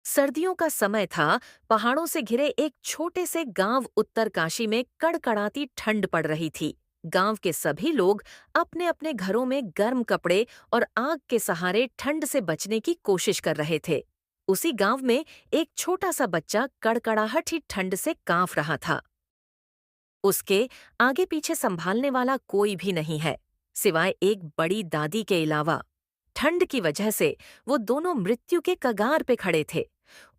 सर्दियों का समय था। पहाड़ों से घिरे एक छोटे से गांव उत्तरकाशी में कड़कड़ाती ठंड पड़ रही थी। गांव के सभी लोग अपने अपने घरों में गर्म कपड़े और आग के सहारे ठंड से बचने की कोशिश कर रहे थे। उसी गांव में एक छोटा सा बच्चा कड़कड़ाहट ही ठंड से कांप रहा था। उसके आगे पीछे संभालने वाला कोई भी नहीं है, सिवाय एक बड़ी दादी के अलावा। ठंड की वजह से वो दोनों मृत्यु के कगार पे खड़े थे।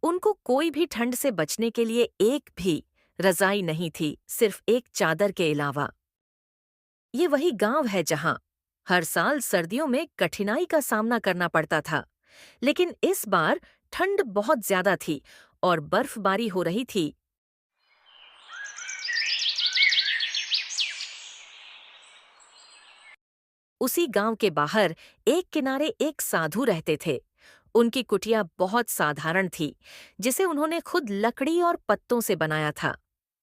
उनको कोई भी ठंड से बचने के लिए एक भी रजाई नहीं थी, सिर्फ एक चादर के अलावा। ये वही गांव है जहां हर साल सर्दियों में कठिनाई का सामना करना पड़ता था, लेकिन इस बार ठंड बहुत ज्यादा थी और बर्फबारी हो रही थी। उसी गांव के बाहर एक किनारे एक साधु रहते थे। उनकी कुटिया बहुत साधारण थी, जिसे उन्होंने खुद लकड़ी और पत्तों से बनाया था।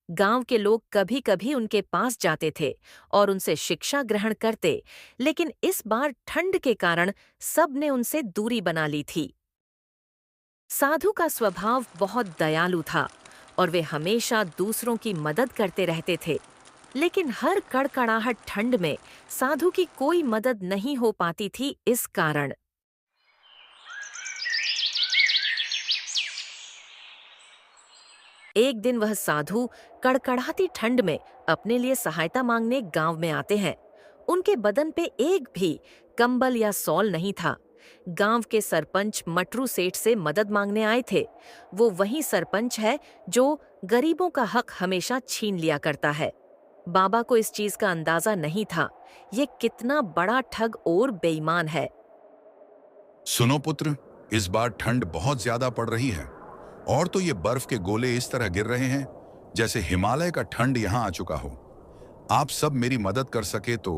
गांव के लोग कभी कभी उनके पास जाते थे और उनसे शिक्षा ग्रहण करते, लेकिन इस बार ठंड के कारण सब ने उनसे दूरी बना ली थी। साधु का स्वभाव बहुत दयालु था और वे हमेशा दूसरों की मदद करते रहते थे। लेकिन हर कड़कड़ाहट ठंड में साधु की कोई मदद नहीं हो पाती थी। इस कारण एक दिन वह साधु कड़कड़ाती ठंड में अपने लिए सहायता मांगने गांव में आते हैं। उनके बदन पे एक भी कंबल या सॉल नहीं था। गांव के सरपंच मटरू सेठ से मदद मांगने आए थे। वो वही सरपंच है जो गरीबों का हक हमेशा छीन लिया करता है। बाबा को इस चीज का अंदाजा नहीं था, ये कितना बड़ा ठग और बेईमान है। सुनो पुत्र, इस बार ठंड बहुत ज्यादा पड़ रही है। और तो ये बर्फ के गोले इस तरह गिर रहे हैं जैसे हिमालय का ठंड यहाँ आ चुका हो। आप सब मेरी मदद कर सके तो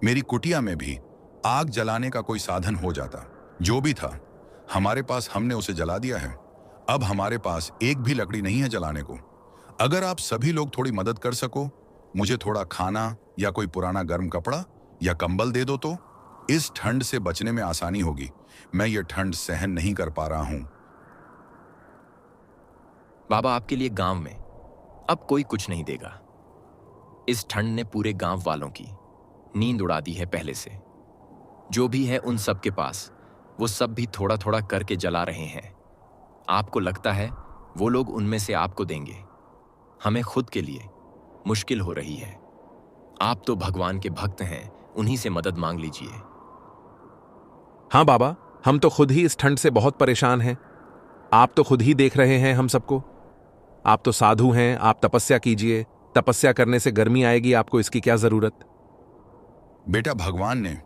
मेरी कुटिया में भी आग जलाने का कोई साधन हो जाता। जो भी था हमारे पास, हमने उसे जला दिया है। अब हमारे पास एक भी लकड़ी नहीं है जलाने को। अगर आप सभी लोग थोड़ी मदद कर सको, मुझे थोड़ा खाना या कोई पुराना गर्म कपड़ा या कंबल दे दो तो इस ठंड से बचने में आसानी होगी। मैं ये ठंड सहन नहीं कर पा रहा हूं। बाबा, आपके लिए गांव में अब कोई कुछ नहीं देगा। इस ठंड ने पूरे गांव वालों की नींद उड़ा दी है पहले से। जो भी है उन सब के पास, वो सब भी थोड़ा थोड़ा करके जला रहे हैं। आपको लगता है वो लोग उनमें से आपको देंगे? हमें खुद के लिए मुश्किल हो रही है। आप तो भगवान के भक्त हैं, उन्हीं से मदद मांग लीजिए। हाँ बाबा, हम तो खुद ही इस ठंड से बहुत परेशान हैं। आप तो खुद ही देख रहे हैं हम सबको। आप तो साधु हैं, आप तपस्या कीजिए। तपस्या करने से गर्मी आएगी, आपको इसकी क्या जरूरत? बेटा, भगवान ने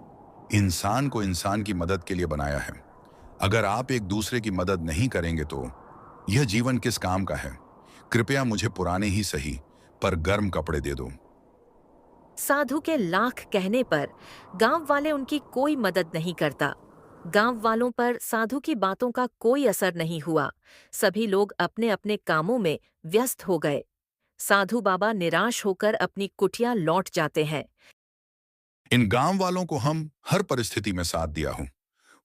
इंसान को इंसान की मदद के लिए बनाया है। अगर आप एक दूसरे की मदद नहीं करेंगे तो यह जीवन किस काम का है। कृपया मुझे पुराने ही सही पर गर्म कपड़े दे दो। साधु के लाख कहने पर गांव वाले उनकी कोई मदद नहीं करता। गांव वालों पर साधु की बातों का कोई असर नहीं हुआ। सभी लोग अपने अपने कामों में व्यस्त हो गए। साधु बाबा निराश होकर अपनी कुटिया लौट जाते हैं। इन गांव वालों को हम हर परिस्थिति में साथ दिया हूं।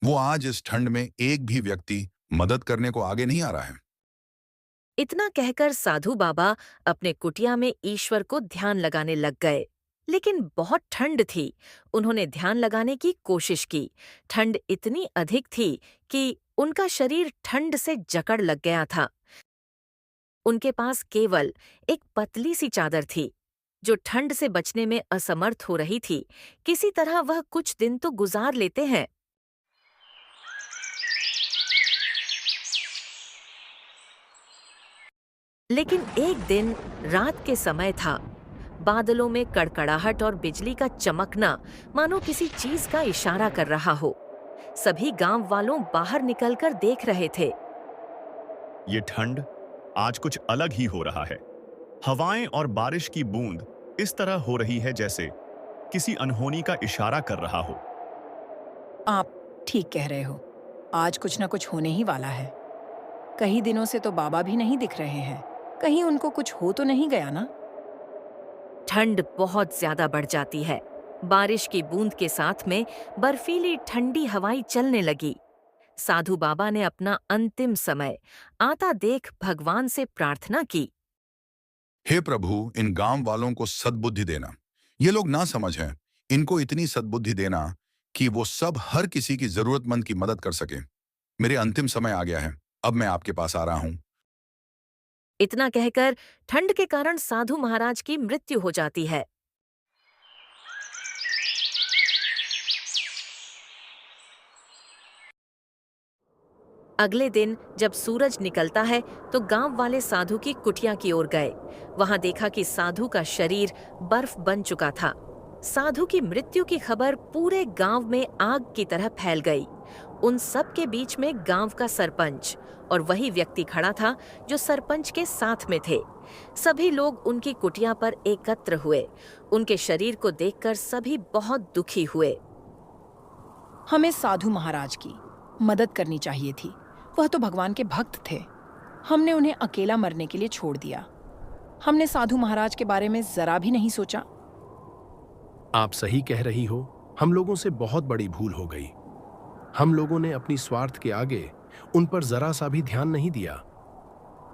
वो आज इस ठंड में एक भी व्यक्ति मदद करने को आगे नहीं आ रहा है। इतना कहकर साधु बाबा अपने कुटिया में ईश्वर को ध्यान लगाने लग गए। लेकिन बहुत ठंड थी। उन्होंने ध्यान लगाने की कोशिश की। ठंड इतनी अधिक थी कि उनका शरीर ठंड से जकड़ लग गया था। उनके पास केवल एक पतली सी चादर थी, जो ठंड से बचने में असमर्थ हो रही थी। किसी तरह वह कुछ दिन तो गुजार लेते हैं। लेकिन एक दिन रात के समय था। बादलों में कड़कड़ाहट और बिजली का चमकना मानो किसी चीज का इशारा कर रहा हो। सभी गांव वालों बाहर निकलकर देख रहे थे। ये ठंड आज कुछ अलग ही हो रहा है। हवाएं और बारिश की बूंद इस तरह हो रही है जैसे किसी अनहोनी का इशारा कर रहा हो। आप ठीक कह रहे हो। आज कुछ न कुछ होने ही वाला है। कई दिनों से तो बाबा भी नहीं दिख रहे हैं। कहीं उनको कुछ हो तो नहीं गया ना? ठंड बहुत ज्यादा बढ़ जाती है। बारिश की बूंद के साथ में बर्फीली ठंडी हवाएं चलने लगी। साधु बाबा ने अपना अंतिम समय आता देख भगवान से प्रार्थना की। हे प्रभु, इन गांव वालों को सद्बुद्धि देना। ये लोग ना समझ हैं। इनको इतनी सद्बुद्धि देना कि वो सब हर किसी की जरूरतमंद की मदद कर सके। मेरे अंतिम समय आ गया है। अब मैं आपके पास आ रहा हूं। इतना कहकर ठंड के कारण साधु महाराज की मृत्यु हो जाती है। अगले दिन जब सूरज निकलता है तो गांव वाले साधु की कुटिया की ओर गए। वहां देखा कि साधु का शरीर बर्फ बन चुका था। साधु की मृत्यु की खबर पूरे गांव में आग की तरह फैल गई। उन सब के बीच में गांव का सरपंच और वही व्यक्ति खड़ा था जो सरपंच के साथ में थे। सभी लोग उनकी कुटिया पर एकत्र हुए। उनके शरीर को देखकर सभी बहुत दुखी हुए। हमें साधु महाराज की मदद करनी चाहिए थी। वह तो भगवान के भक्त थे। हमने उन्हें अकेला मरने के लिए छोड़ दिया। हमने साधु महाराज के बारे में जरा भी नहीं सोचा। आप सही कह रही हो। हम लोगों से बहुत बड़ी भूल हो गई। हम लोगों ने अपनी स्वार्थ के आगे उन पर जरा सा भी ध्यान नहीं दिया।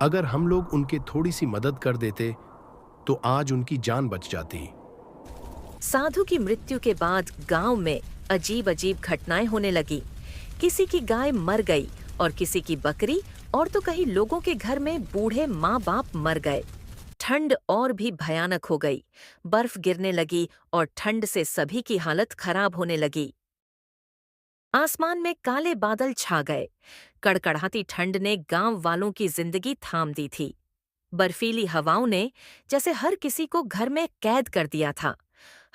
अगर हम लोग उनके थोड़ी सी मदद कर देते तो आज उनकी जान बच जाती। साधु की मृत्यु के बाद गांव में अजीब अजीब घटनाएं होने लगी। किसी की गाय मर गई और किसी की बकरी, और तो कहीं लोगों के घर में बूढ़े माँ बाप मर गए। ठंड और भी भयानक हो गई। बर्फ गिरने लगी और ठंड से सभी की हालत खराब होने लगी। आसमान में काले बादल छा गए। कड़कड़ाती ठंड ने गांव वालों की जिंदगी थाम दी थी। बर्फीली हवाओं ने जैसे हर किसी को घर में कैद कर दिया था।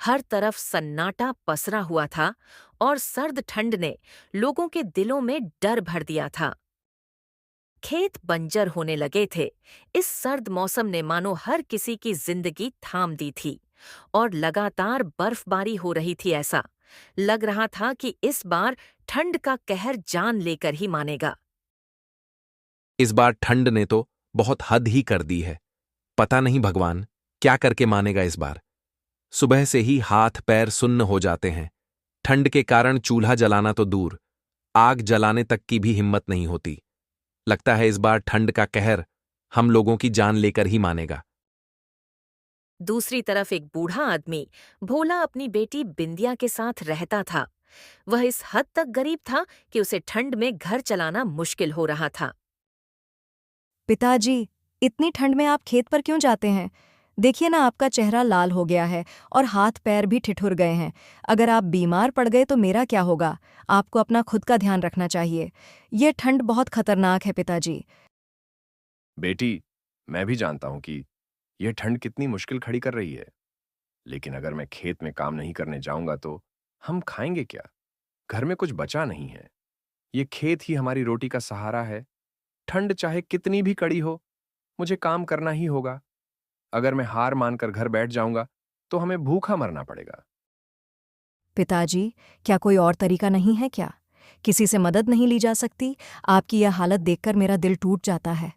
हर तरफ सन्नाटा पसरा हुआ था और सर्द ठंड ने लोगों के दिलों में डर भर दिया था। खेत बंजर होने लगे थे। इस सर्द मौसम ने मानो हर किसी की जिंदगी थाम दी थी और लगातार बर्फबारी हो रही थी। ऐसा लग रहा था कि इस बार ठंड का कहर जान लेकर ही मानेगा। इस बार ठंड ने तो बहुत हद ही कर दी है। पता नहीं भगवान क्या करके मानेगा इस बार। सुबह से ही हाथ पैर सुन्न हो जाते हैं। ठंड के कारण चूल्हा जलाना तो दूर, आग जलाने तक की भी हिम्मत नहीं होती। लगता है इस बार ठंड का कहर हम लोगों की जान लेकर ही मानेगा। दूसरी तरफ एक बूढ़ा आदमी भोला अपनी बेटी बिंदिया के साथ रहता था। वह इस हद तक गरीब था कि उसे ठंड में घर चलाना मुश्किल हो रहा था। पिताजी, इतनी ठंड में आप खेत पर क्यों जाते हैं? देखिए ना, आपका चेहरा लाल हो गया है और हाथ पैर भी ठिठुर गए हैं। अगर आप बीमार पड़ गए तो मेरा क्या होगा? आपको अपना खुद का ध्यान रखना चाहिए। ये ठंड बहुत खतरनाक है पिताजी। बेटी, मैं भी जानता हूं कि यह ठंड कितनी मुश्किल खड़ी कर रही है, लेकिन अगर मैं खेत में काम नहीं करने जाऊंगा तो हम खाएंगे क्या? घर में कुछ बचा नहीं है। ये खेत ही हमारी रोटी का सहारा है। ठंड चाहे कितनी भी कड़ी हो, मुझे काम करना ही होगा। अगर मैं हार मानकर घर बैठ जाऊंगा तो हमें भूखा मरना पड़ेगा। पिताजी, क्या कोई और तरीका नहीं है क्या? किसी से मदद नहीं ली जा सकती? आपकी यह हालत देखकर मेरा दिल टूट जाता है।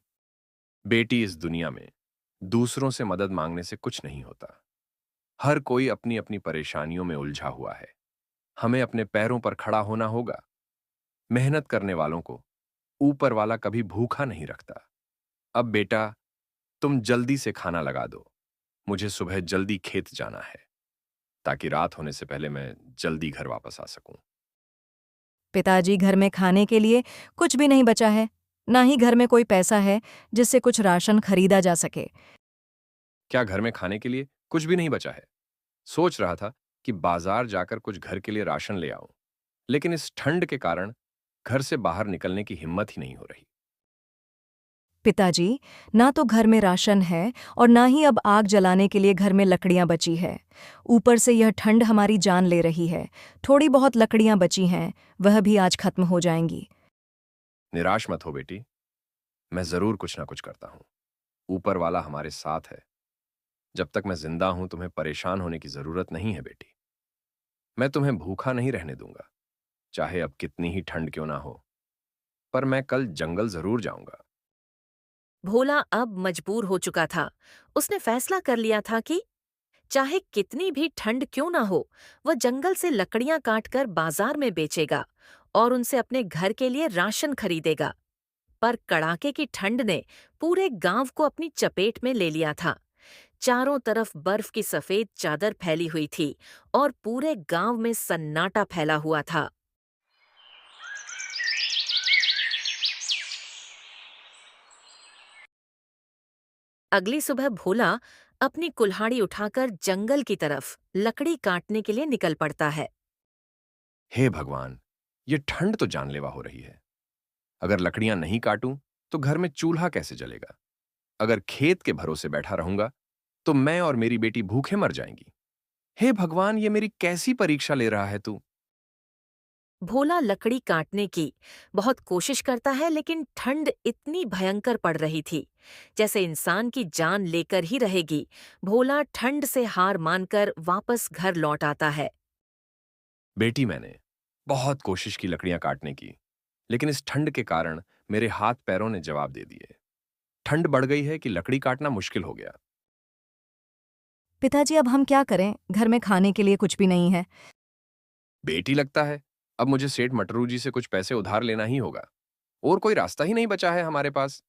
बेटी, इस दुनिया में दूसरों से मदद मांगने से कुछ नहीं होता। हर कोई अपनी अपनी परेशानियों में उलझा हुआ है। हमें अपने पैरों पर खड़ा होना होगा। मेहनत करने वालों को ऊपर वाला कभी भूखा नहीं रखता। अब बेटा, तुम जल्दी से खाना लगा दो। मुझे सुबह जल्दी खेत जाना है ताकि रात होने से पहले मैं जल्दी घर वापस आ सकूं। पिताजी, घर में खाने के लिए कुछ भी नहीं बचा है। ना ही घर में कोई पैसा है जिससे कुछ राशन खरीदा जा सके। क्या घर में खाने के लिए कुछ भी नहीं बचा है? सोच रहा था कि बाजार जाकर कुछ घर के लिए राशन ले आऊं, लेकिन इस ठंड के कारण घर से बाहर निकलने की हिम्मत ही नहीं हो रही। पिताजी, ना तो घर में राशन है और ना ही अब आग जलाने के लिए घर में लकड़ियां बची है। ऊपर से यह ठंड हमारी जान ले रही है। थोड़ी बहुत लकड़ियां बची हैं, वह भी आज खत्म हो जाएंगी। निराश मत हो बेटी, मैं जरूर कुछ ना कुछ करता हूं। ऊपर वाला हमारे साथ है। जब तक मैं जिंदा हूं तुम्हें परेशान होने की जरूरत नहीं है बेटी। मैं तुम्हें भूखा नहीं रहने दूंगा, चाहे अब कितनी ही ठंड क्यों ना हो। पर मैं कल जंगल जरूर जाऊंगा। भोला अब मजबूर हो चुका था। उसने फैसला कर लिया था कि चाहे कितनी भी ठंड क्यों ना हो, वह जंगल से लकड़ियां काटकर बाजार में बेचेगा और उनसे अपने घर के लिए राशन खरीदेगा। पर कड़ाके की ठंड ने पूरे गांव को अपनी चपेट में ले लिया था। चारों तरफ बर्फ की सफेद चादर फैली हुई थी और पूरे गांव में सन्नाटा फैला हुआ था। अगली सुबह भोला अपनी कुल्हाड़ी उठाकर जंगल की तरफ लकड़ी काटने के लिए निकल पड़ता है। हे भगवान, ये ठंड तो जानलेवा हो रही है। अगर लकड़ियां नहीं काटूं तो घर में चूल्हा कैसे जलेगा? अगर खेत के भरोसे बैठा रहूंगा तो मैं और मेरी बेटी भूखे मर जाएंगी। हे भगवान, ये मेरी कैसी परीक्षा ले रहा है तू? भोला लकड़ी काटने की बहुत कोशिश करता है, लेकिन ठंड इतनी भयंकर पड़ रही थी जैसे इंसान की जान लेकर ही रहेगी। भोला ठंड से हार मानकर वापस घर लौट आता है। बेटी, मैंने बहुत कोशिश की लकड़ियां काटने की, लेकिन इस ठंड के कारण मेरे हाथ पैरों ने जवाब दे दिए। ठंड बढ़ गई है कि लकड़ी काटना मुश्किल हो गया। पिताजी, अब हम क्या करें? घर में खाने के लिए कुछ भी नहीं है। बेटी, लगता है अब मुझे सेठ मटरू जी से कुछ पैसे उधार लेना ही होगा। और कोई रास्ता ही नहीं बचा है हमारे पास।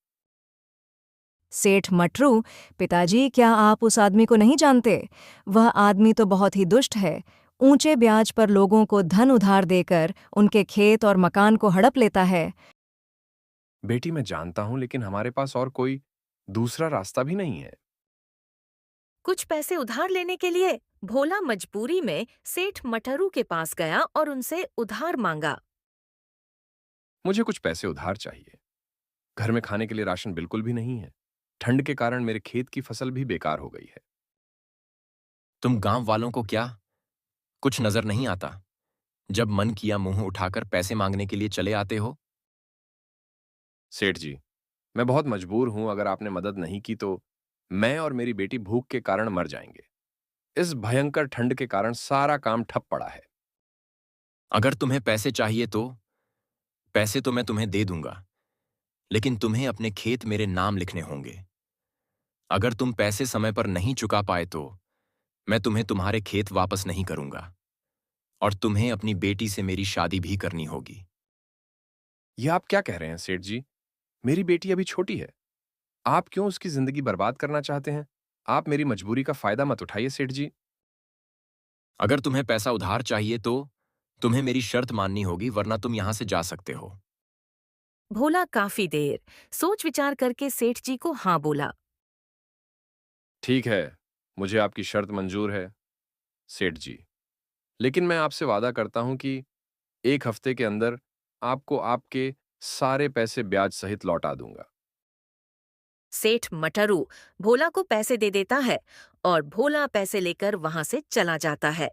सेठ मटरू? पिताजी, क्या आप उस आदमी को नहीं जानते? वह आदमी तो बहुत ही दुष्ट है। ऊंचे ब्याज पर लोगों को धन उधार देकर उनके खेत और मकान को हड़प लेता है। बेटी, मैं जानता हूं, लेकिन हमारे पास और कोई दूसरा रास्ता भी नहीं है। कुछ पैसे उधार लेने के लिए भोला मजबूरी में सेठ मटरू के पास गया और उनसे उधार मांगा। मुझे कुछ पैसे उधार चाहिए। घर में खाने के लिए राशन बिल्कुल भी नहीं है। ठंड के कारण मेरे खेत की फसल भी बेकार हो गई है। तुम गांव वालों को क्या कुछ नजर नहीं आता? जब मन किया मुंह उठाकर पैसे मांगने के लिए चले आते हो। सेठ जी, मैं बहुत मजबूर हूं। अगर आपने मदद नहीं की तो मैं और मेरी बेटी भूख के कारण मर जाएंगे। इस भयंकर ठंड के कारण सारा काम ठप पड़ा है। अगर तुम्हें पैसे चाहिए तो पैसे तो मैं तुम्हें दे दूंगा, लेकिन तुम्हें अपने खेत मेरे नाम लिखने होंगे। अगर तुम पैसे समय पर नहीं चुका पाए तो मैं तुम्हें तुम्हारे खेत वापस नहीं करूंगा और तुम्हें अपनी बेटी से मेरी शादी भी करनी होगी। यह आप क्या कह रहे हैं सेठ जी? मेरी बेटी अभी छोटी है। आप क्यों उसकी जिंदगी बर्बाद करना चाहते हैं? आप मेरी मजबूरी का फायदा मत उठाइए सेठ जी। अगर तुम्हें पैसा उधार चाहिए तो तुम्हें मेरी शर्त माननी होगी, वरना तुम यहां से जा सकते हो। भोला काफी देर सोच विचार करके सेठ जी को हाँ बोला। ठीक है, मुझे आपकी शर्त मंजूर है सेठ जी, लेकिन मैं आपसे वादा करता हूं कि 1 हफ्ते के अंदर आपको आपके सारे पैसे ब्याज सहित लौटा दूंगा। सेठ मटरू भोला को पैसे दे देता है और भोला पैसे लेकर वहां से चला जाता है।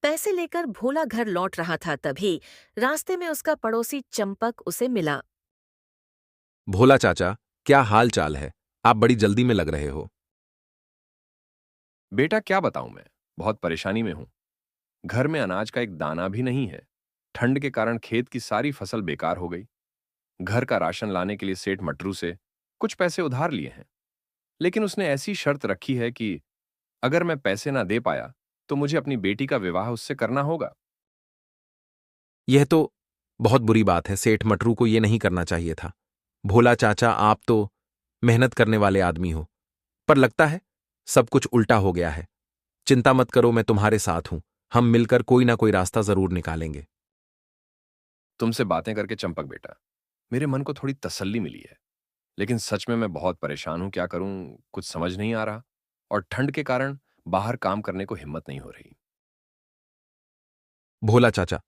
पैसे लेकर भोला घर लौट रहा था, तभी रास्ते में उसका पड़ोसी चंपक उसे मिला। भोला चाचा, क्या हाल चाल है? आप बड़ी जल्दी में लग रहे हो। बेटा, क्या बताऊं, मैं बहुत परेशानी में हूं। घर में अनाज का एक दाना भी नहीं है। ठंड के कारण खेत की सारी फसल बेकार हो गई। घर का राशन लाने के लिए सेठ मटरू से कुछ पैसे उधार लिए हैं, लेकिन उसने ऐसी शर्त रखी है कि अगर मैं पैसे ना दे पाया तो मुझे अपनी बेटी का विवाह उससे करना होगा। यह तो बहुत बुरी बात है। सेठ मटरू को यह नहीं करना चाहिए था। भोला चाचा, आप तो मेहनत करने वाले आदमी हो, पर लगता है सब कुछ उल्टा हो गया है। चिंता मत करो, मैं तुम्हारे साथ हूं। हम मिलकर कोई ना कोई रास्ता जरूर निकालेंगे। तुमसे बातें करके चंपक बेटा, मेरे मन को थोड़ी तसल्ली मिली है, लेकिन सच में मैं बहुत परेशान हूं। क्या करूं, कुछ समझ नहीं आ रहा, और ठंड के कारण बाहर काम करने को हिम्मत नहीं हो रही। भोला चाचा,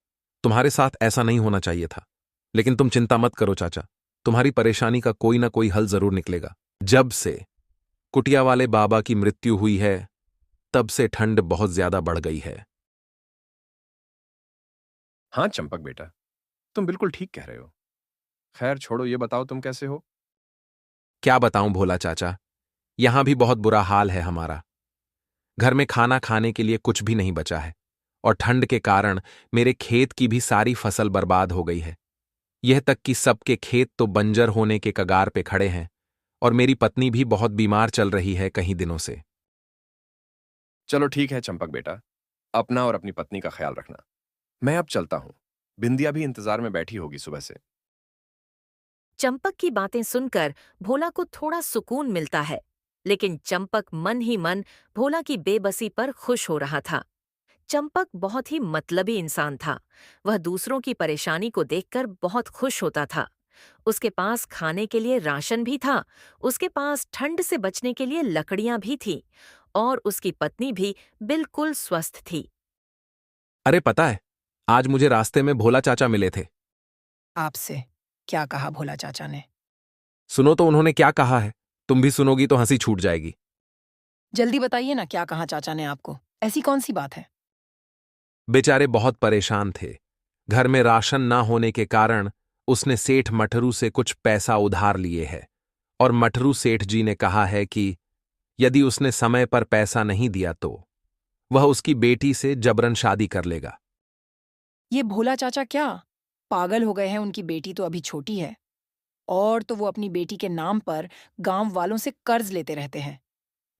तुम्हारे साथ ऐसा नहीं होना चाहिए था, लेकिन तुम चिंता मत करो चाचा। तुम्हारी परेशानी का कोई ना कोई हल जरूर निकलेगा। जब से कुटिया वाले बाबा की मृत्यु हुई है, तब से ठंड बहुत ज्यादा बढ़ गई है। हाँ चंपक बेटा, तुम बिल्कुल ठीक कह रहे हो। खैर छोड़ो, ये बताओ तुम कैसे हो? क्या बताऊं भोला चाचा, यहां भी बहुत बुरा हाल है हमारा। घर में खाना खाने के लिए कुछ भी नहीं बचा है, और ठंड के कारण मेरे खेत की भी सारी फसल बर्बाद हो गई है। यह तक कि सबके खेत तो बंजर होने के कगार पे खड़े हैं, और मेरी पत्नी भी बहुत बीमार चल रही है कई दिनों से। चलो ठीक है चंपक बेटा, अपना और अपनी पत्नी का ख्याल रखना। मैं अब चलता हूं। बिंदिया भी इंतजार में बैठी होगी सुबह से। चंपक की बातें सुनकर भोला को थोड़ा सुकून मिलता है, लेकिन चंपक मन ही मन भोला की बेबसी पर खुश हो रहा था। चंपक बहुत ही मतलबी इंसान था। वह दूसरों की परेशानी को देखकर बहुत खुश होता था। उसके पास खाने के लिए राशन भी था, उसके पास ठंड से बचने के लिए लकड़ियां भी थीं, और उसकी पत्नी भी बिल्कुल स्वस्थ थी। अरे पता है, आज मुझे रास्ते में भोला चाचा मिले थे। आपसे क्या कहा भोला चाचा ने? सुनो तो उन्होंने क्या कहा है, तुम भी सुनोगी तो हंसी छूट जाएगी। जल्दी बताइए ना, क्या कहा चाचा ने आपको? ऐसी कौन सी बात है? बेचारे बहुत परेशान थे। घर में राशन ना होने के कारण उसने सेठ मठरू से कुछ पैसा उधार लिए है, और मठरू सेठ जी ने कहा है कि यदि उसने समय पर पैसा नहीं दिया तो वह उसकी बेटी से जबरन शादी कर लेगा। ये भोला चाचा क्या पागल हो गए हैं? उनकी बेटी तो अभी छोटी है, और तो वो अपनी बेटी के नाम पर गांव वालों से कर्ज लेते रहते हैं।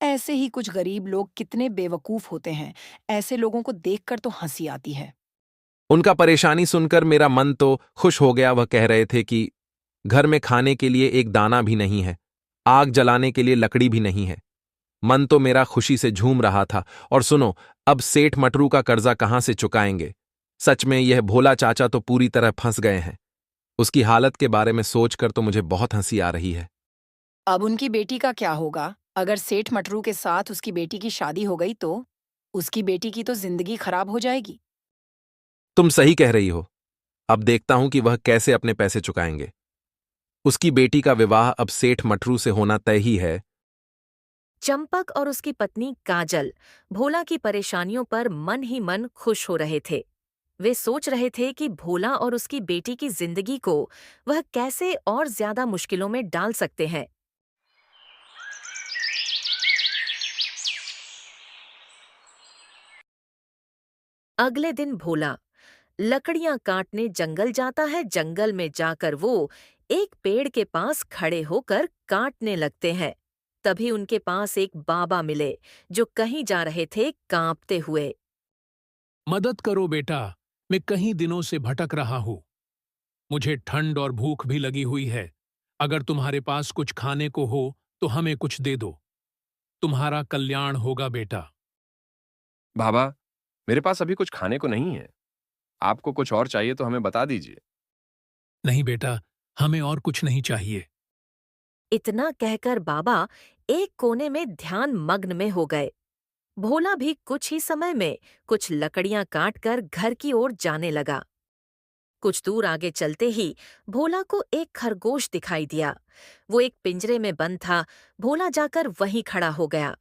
ऐसे ही कुछ गरीब लोग कितने बेवकूफ होते हैं। ऐसे लोगों को देखकर तो हंसी आती है। उनका परेशानी सुनकर मेरा मन तो खुश हो गया। वह कह रहे थे कि घर में खाने के लिए एक दाना भी नहीं है, आग जलाने के लिए लकड़ी भी नहीं है। मन तो मेरा खुशी से झूम रहा था। और सुनो, अब सेठ मटरू का कर्जा कहां से चुकाएंगे? सच में यह भोला चाचा तो पूरी तरह फंस गए हैं। उसकी हालत के बारे में सोचकर तो मुझे बहुत हंसी आ रही है। अब उनकी बेटी का क्या होगा? अगर सेठ मटरू के साथ उसकी बेटी की शादी हो गई तो उसकी बेटी की तो जिंदगी खराब हो जाएगी। तुम सही कह रही हो। अब देखता हूं कि वह कैसे अपने पैसे चुकाएंगे। उसकी बेटी का विवाह अब सेठ मटरू से होना तय ही है। चंपक और उसकी पत्नी काजल भोला की परेशानियों पर मन ही मन खुश हो रहे थे। वे सोच रहे थे कि भोला और उसकी बेटी की जिंदगी को वह कैसे और ज्यादा मुश्किलों में डाल सकते हैं। अगले दिन भोला लकड़ियां काटने जंगल जाता है। जंगल में जाकर वो एक पेड़ के पास खड़े होकर काटने लगते हैं। तभी उनके पास एक बाबा मिले, जो कहीं जा रहे थे कांपते हुए। मदद करो बेटा, मैं कई दिनों से भटक रहा हूं। मुझे ठंड और भूख भी लगी हुई है। अगर तुम्हारे पास कुछ खाने को हो तो हमें कुछ दे दो। तुम्हारा कल्याण होगा बेटा। बाबा, मेरे पास अभी कुछ खाने को नहीं है। आपको कुछ और चाहिए तो हमें बता दीजिए। नहीं बेटा, हमें और कुछ नहीं चाहिए। इतना कहकर बाबा एक कोने में ध्यान मग्न में हो गए। भोला भी कुछ ही समय में कुछ लकड़ियां काटकर घर की ओर जाने लगा। कुछ दूर आगे चलते ही भोला को एक खरगोश दिखाई दिया। वो एक पिंजरे में बंद था। भोला जाकर वहीं खड़ा हो गया।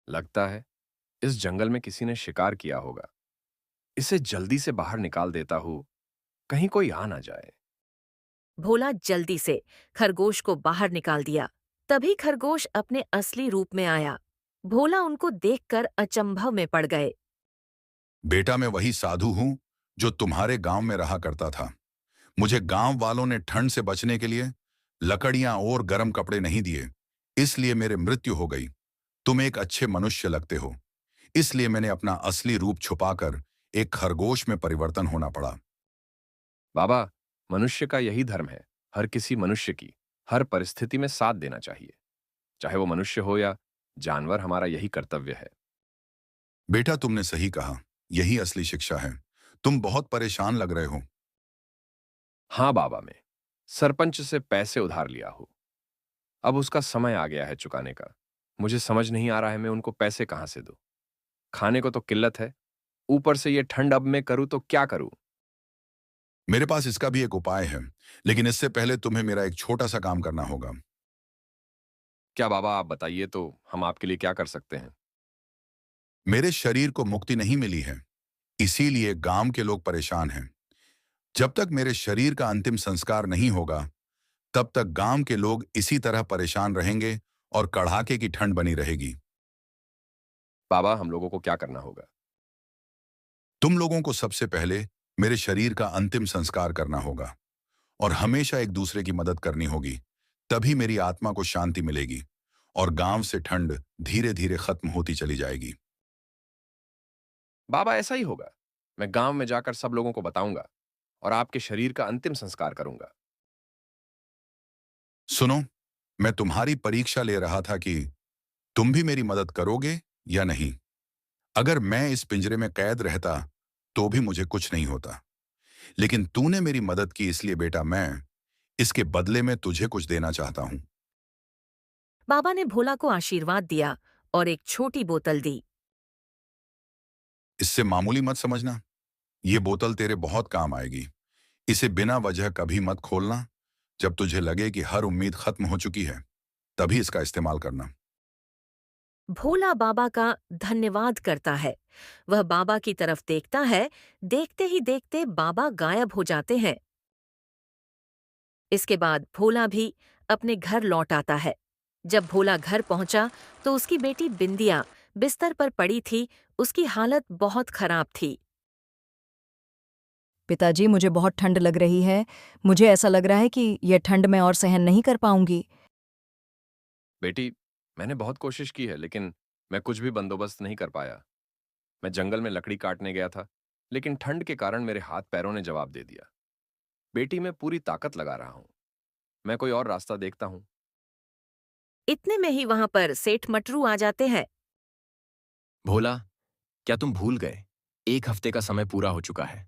लगता है इस जंगल में किसी ने शिकार किया होगा। इसे जल्दी से बाहर निकाल देता हूं, कहीं कोई आ ना जाए। भोला जल्दी से खरगोश को बाहर निकाल दिया। तभी खरगोश अपने असली रूप में आया। भोला उनको देखकर अचंभव में पड़ गए। बेटा, मैं वही साधु हूं जो तुम्हारे गांव में रहा करता था। मुझे गांव वालों ने ठंड से बचने के लिए लकड़ियां और गर्म कपड़े नहीं दिए, इसलिए मेरी मृत्यु हो गई। तुम एक अच्छे मनुष्य लगते हो, इसलिए मैंने अपना असली रूप छुपाकर एक खरगोश में परिवर्तन होना पड़ा। बाबा, मनुष्य का यही धर्म है। हर किसी मनुष्य की हर परिस्थिति में साथ देना चाहिए, चाहे वो मनुष्य हो या जानवर। हमारा यही कर्तव्य है। बेटा, तुमने सही कहा, यही असली शिक्षा है। तुम बहुत परेशान लग रहे हो। हाँ बाबा, मैं सरपंच से पैसे उधार लिया हूं। अब उसका समय आ गया है चुकाने का। मुझे समझ नहीं आ रहा है मैं उनको पैसे कहां से दूं। खाने को तो किल्लत है, ऊपर से ये ठंड। अब मैं करूं तो क्या करूं? मेरे पास इसका भी एक उपाय है, लेकिन इससे पहले तुम्हें मेरा एक छोटा सा काम करना होगा। क्या बाबा, आप बताइए तो हम आपके लिए क्या कर सकते हैं। मेरे शरीर को मुक्ति नहीं मिली है, इसीलिए गांव के लोग परेशान हैं। जब तक मेरे शरीर का अंतिम संस्कार नहीं होगा, तब तक गांव के लोग इसी तरह परेशान रहेंगे और कड़ाके की ठंड बनी रहेगी। बाबा, हम लोगों को क्या करना होगा? तुम लोगों को सबसे पहले मेरे शरीर का अंतिम संस्कार करना होगा और हमेशा एक दूसरे की मदद करनी होगी। तभी मेरी आत्मा को शांति मिलेगी और गांव से ठंड धीरे धीरे खत्म होती चली जाएगी। बाबा, ऐसा ही होगा। मैं गांव में जाकर सब लोगों को बताऊंगा। और आपके शरीर का अंतिम संस्कार करूंगा। सुनो, मैं तुम्हारी परीक्षा ले रहा था कि तुम भी मेरी मदद करोगे या नहीं। अगर मैं इस पिंजरे में कैद रहता तो भी मुझे कुछ नहीं होता, लेकिन तूने मेरी मदद की, इसलिए बेटा मैं इसके बदले में तुझे कुछ देना चाहता हूं। बाबा ने भोला को आशीर्वाद दिया और एक छोटी बोतल दी। इससे मामूली मत समझना, ये बोतल तेरे बहुत काम आएगी। इसे बिना वजह कभी मत खोलना। जब तुझे लगे कि हर उम्मीद खत्म हो चुकी है, तभी इसका इस्तेमाल करना। भोला बाबा का धन्यवाद करता है। वह बाबा की तरफ देखता है। देखते ही देखते बाबा गायब हो जाते हैं। इसके बाद भोला भी अपने घर लौट आता है। जब भोला घर पहुंचा तो उसकी बेटी बिंदिया बिस्तर पर पड़ी थी। उसकी हालत बहुत खराब थी। पिताजी, मुझे बहुत ठंड लग रही है। मुझे ऐसा लग रहा है कि यह ठंड मैं और सहन नहीं कर पाऊंगी। बेटी, मैंने बहुत कोशिश की है, लेकिन मैं कुछ भी बंदोबस्त नहीं कर पाया। मैं जंगल में लकड़ी काटने गया था, लेकिन ठंड के कारण मेरे हाथ पैरों ने जवाब दे दिया। बेटी, मैं पूरी ताकत लगा रहा हूं। मैं कोई और रास्ता देखता हूं। इतने में ही वहां पर सेठ मटरू आ जाते हैं। भोला, क्या तुम भूल गए? 1 हफ्ते का समय पूरा हो चुका है।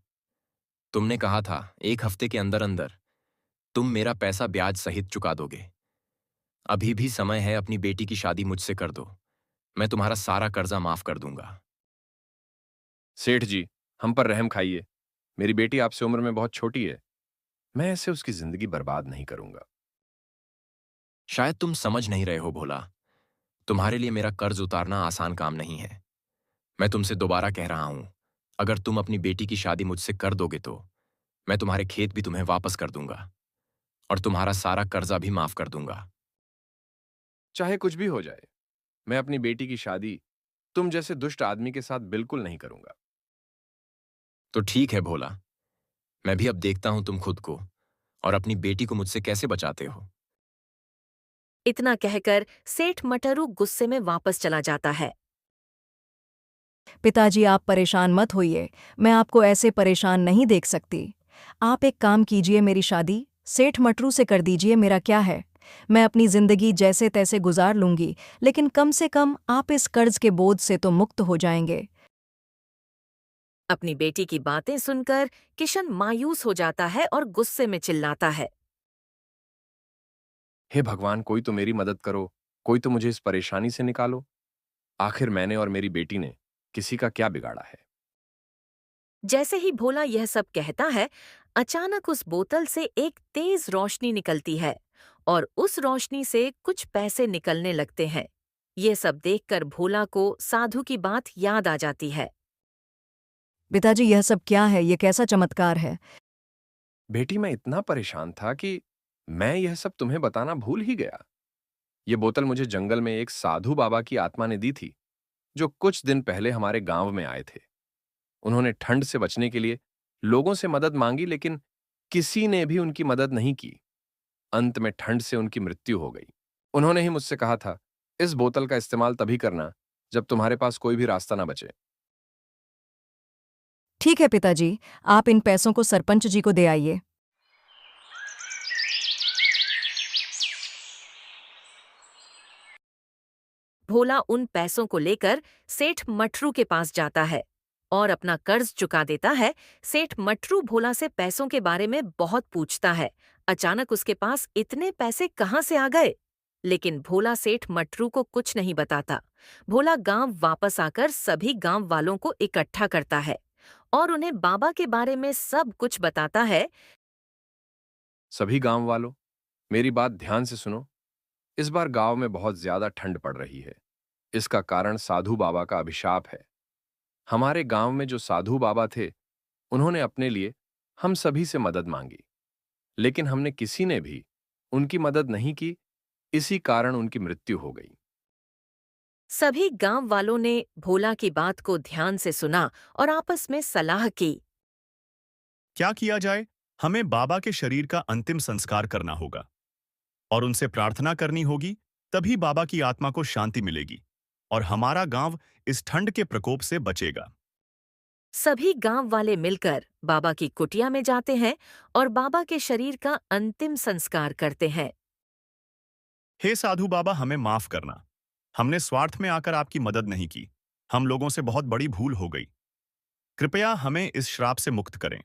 तुमने कहा था 1 हफ्ते के अंदर अंदर तुम मेरा पैसा ब्याज सहित चुका दोगे। अभी भी समय है, अपनी बेटी की शादी मुझसे कर दो। मैं तुम्हारा सारा कर्जा माफ कर दूंगा। सेठ जी, हम पर रहम खाइए। मेरी बेटी आपसे उम्र में बहुत छोटी है। मैं ऐसे उसकी जिंदगी बर्बाद नहीं करूंगा। शायद तुम समझ नहीं रहे हो भोला। तुम्हारे लिए मेरा कर्ज उतारना आसान काम नहीं है। मैं तुमसे दोबारा कह रहा हूं, अगर तुम अपनी बेटी की शादी मुझसे कर दोगे तो मैं तुम्हारे खेत भी तुम्हें वापस कर दूंगा और तुम्हारा सारा कर्जा भी माफ कर दूंगा। चाहे कुछ भी हो जाए, मैं अपनी बेटी की शादी तुम जैसे दुष्ट आदमी के साथ बिल्कुल नहीं करूंगा। तो ठीक है भोला, मैं भी अब देखता हूं तुम खुद को और अपनी बेटी को मुझसे कैसे बचाते हो। इतना कहकर सेठ मटरू गुस्से में वापस चला जाता है। पिताजी, आप परेशान मत होइए। मैं आपको ऐसे परेशान नहीं देख सकती। आप एक काम कीजिए, मेरी शादी सेठ मटरू से कर दीजिए। मेरा क्या है, मैं अपनी जिंदगी जैसे तैसे गुजार लूंगी, लेकिन कम से कम आप इस कर्ज के बोझ से तो मुक्त हो जाएंगे। अपनी बेटी की बातें सुनकर किशन मायूस हो जाता है और गुस्से में चिल्लाता है। हे भगवान, कोई तो मेरी मदद करो। कोई तो मुझे इस परेशानी से निकालो। आखिर मैंने और मेरी बेटी ने किसी का क्या बिगाड़ा है? जैसे ही भोला यह सब कहता है, अचानक उस बोतल से एक तेज रोशनी निकलती है और उस रोशनी से कुछ पैसे निकलने लगते हैं। ये सब देखकर भोला को साधु की बात याद आ जाती है। पिताजी, यह सब क्या है? ये कैसा चमत्कार है? बेटी, मैं इतना परेशान था कि मैं यह सब तुम्हें बताना भूल ही गया। ये बोतल मुझे जंगल में एक साधु बाबा की आत्मा ने दी थी, जो कुछ दिन पहले हमारे गांव में आए थे। उन्होंने ठंड से बचने के लिए लोगों से मदद मांगी, लेकिन किसी ने भी उनकी मदद नहीं की। अंत में ठंड से उनकी मृत्यु हो गई। उन्होंने ही मुझसे कहा था, इस बोतल का इस्तेमाल तभी करना जब तुम्हारे पास कोई भी रास्ता ना बचे। ठीक है पिताजी, आप इन पैसों को सरपंच जी को दे आइए। भोला उन पैसों को लेकर सेठ मटरू के पास जाता है और अपना कर्ज चुका देता है। सेठ मटरू भोला से पैसों के बारे में बहुत पूछता है। अचानक उसके पास इतने पैसे कहाँ से आ गए? लेकिन भोला सेठ मटरू को कुछ नहीं बताता। भोला गांव वापस आकर सभी गांव वालों को इकट्ठा करता है और उन्हें बाबा के बारे में सब कुछ बताता है। सभी गांव वालों, मेरी बात ध्यान से सुनो। इस बार गांव में बहुत ज्यादा ठंड पड़ रही है। इसका कारण साधु बाबा का अभिशाप है। हमारे गांव में जो साधु बाबा थे, उन्होंने अपने लिए हम सभी से मदद मांगी, लेकिन हमने किसी ने भी उनकी मदद नहीं की। इसी कारण उनकी मृत्यु हो गई। सभी गांव वालों ने भोला की बात को ध्यान से सुना और आपस में सलाह की। क्या किया जाए? हमें बाबा के शरीर का अंतिम संस्कार करना होगा और उनसे प्रार्थना करनी होगी, तभी बाबा की आत्मा को शांति मिलेगी और हमारा गांव इस ठंड के प्रकोप से बचेगा। सभी गांव वाले मिलकर बाबा की कुटिया में जाते हैं और बाबा के शरीर का अंतिम संस्कार करते हैं। हे साधु बाबा, हमें माफ करना। हमने स्वार्थ में आकर आपकी मदद नहीं की। हम लोगों से बहुत बड़ी भूल हो गई। कृपया हमें इस श्राप से मुक्त करें।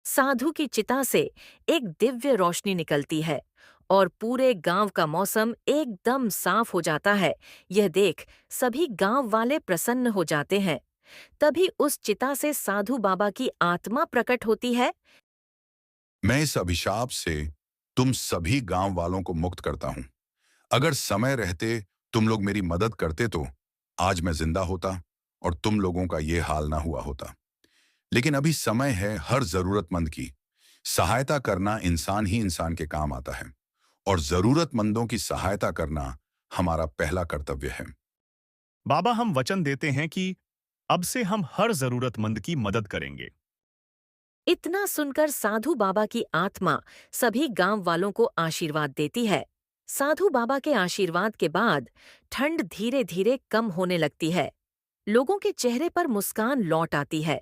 साधु की चिता से एक दिव्य रोशनी निकलती है और पूरे गांव का मौसम एकदम साफ हो जाता है। यह देख सभी गांव वाले प्रसन्न हो जाते हैं। तभी उस चिता से साधु बाबा की आत्मा प्रकट होती है। मैं इस अभिशाप से तुम सभी गांव वालों को मुक्त करता हूं। अगर समय रहते तुम लोग मेरी मदद करते तो आज मैं जिंदा होता और तुम लोगों का ये हाल ना हुआ होता। लेकिन अभी समय है हर जरूरतमंद की। सहायता करना इंसान ही इंसान के काम आता है और जरूरतमंदों की सहायता करना हमारा पहला कर्तव्य है। बाबा, हम वचन देते हैं कि अब से हम हर जरूरतमंद की मदद करेंगे। इतना सुनकर साधु बाबा की आत्मा सभी गांव वालों को आशीर्वाद देती है। साधु बाबा के आशीर्वाद के बाद ठंड धीरे धीरे कम होने लगती है। लोगों के चेहरे पर मुस्कान लौट आती है।